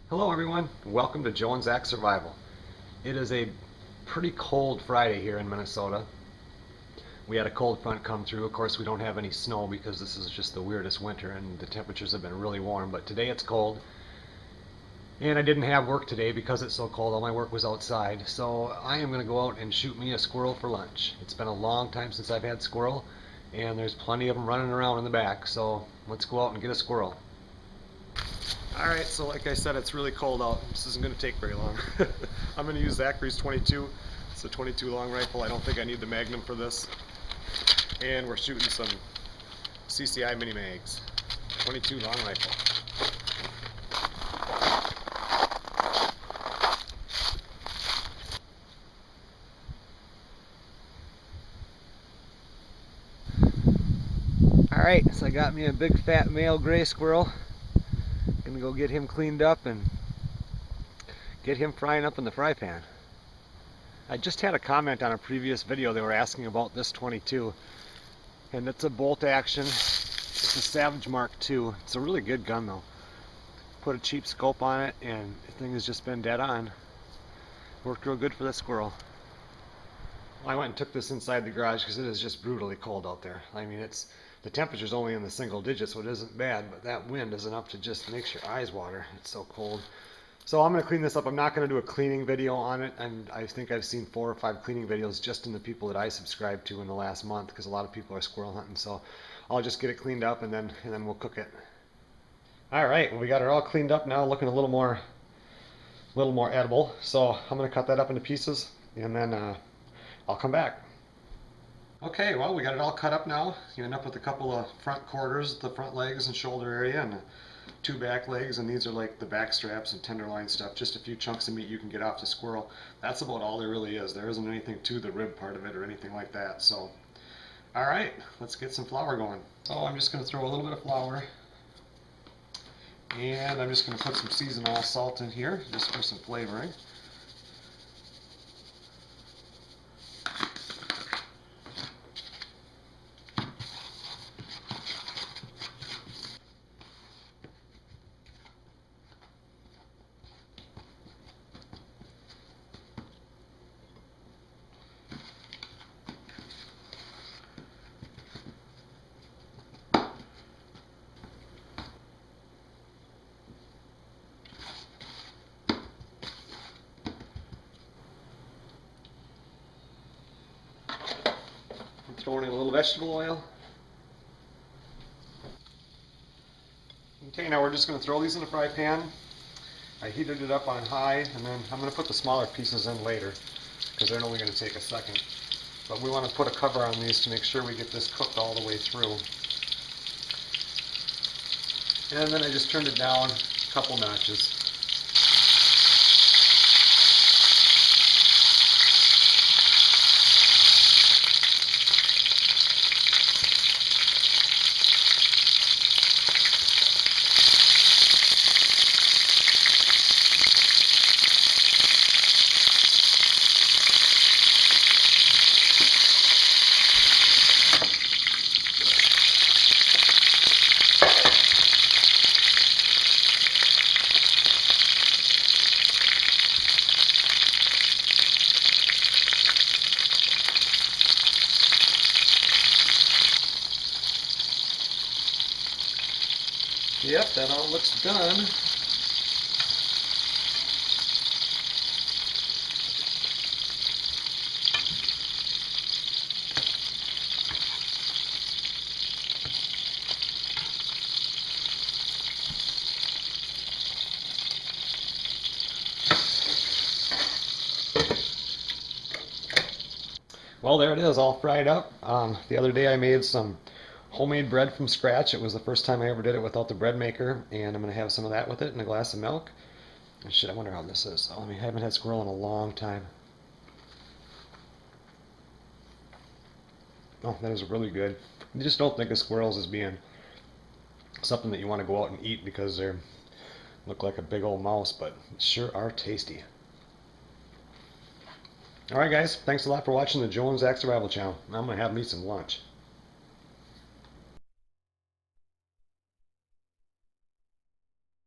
Hello everyone, welcome to Joe and Zach Survival. It is a pretty cold Friday here in Minnesota. We had a cold front come through. Of course we don't have any snow because this is just the weirdest winter and the temperatures have been really warm, but today it's cold. And I didn't have work today because it's so cold. All my work was outside. So I am going to go out and shoot me a squirrel for lunch. It's been a long time since I've had squirrel and there's plenty of them running around in the back. So let's go out and get a squirrel. Alright, so like I said, it's really cold out. This isn't going to take very long. I'm going to use Zachary's 22. It's a 22 long rifle. I don't think I need the Magnum for this. And we're shooting some CCI mini mags. 22 long rifle. Alright, so I got me a big fat male gray squirrel. Gonna go get him cleaned up and get him frying up in the fry pan. I just had a comment on a previous video. They were asking about this 22, and it's a bolt action. It's a Savage Mark II. It's a really good gun though. Put a cheap scope on it and the thing has just been dead on. Worked real good for the squirrel. I went and took this inside the garage because it is just brutally cold out there. I mean, the temperature's only in the single digits, so it isn't bad, but that wind is enough to just makes your eyes water. It's so cold. So I'm going to clean this up. I'm not going to do a cleaning video on it, and I think I've seen 4 or 5 cleaning videos just in the people that I subscribe to in the last month, because a lot of people are squirrel hunting. So I'll just get it cleaned up and then we'll cook it. All right, well, we got it all cleaned up now, looking a little more edible. So I'm going to cut that up into pieces, and then I'll come back. Okay, well, we got it all cut up now. You end up with a couple of front quarters, the front legs and shoulder area, and 2 back legs, and these are like the back straps and tenderloin stuff. Just a few chunks of meat you can get off the squirrel. That's about all there really is. There isn't anything to the rib part of it or anything like that. So, all right, let's get some flour going. So I'm just going to throw a little bit of flour, and I'm just going to put some seasonal salt in here just for some flavoring. Throwing in a little vegetable oil. Okay, now we're just going to throw these in the fry pan. I heated it up on high, and then I'm going to put the smaller pieces in later because they're only going to take a second. But we want to put a cover on these to make sure we get this cooked all the way through. And then I just turned it down a couple notches. Yep, that all looks done. Well, there it is, all fried up. The other day I made some homemade bread from scratch. It was the first time I ever did it without the bread maker, and I'm going to have some of that with it and a glass of milk. And shit, I wonder how this is. I mean, I haven't had squirrel in a long time. Oh, that is really good. You just don't think of squirrels as being something that you want to go out and eat because they look like a big old mouse, but sure are tasty. Alright guys, thanks a lot for watching the Joe and Zach Survival Channel. I'm going to have me some lunch.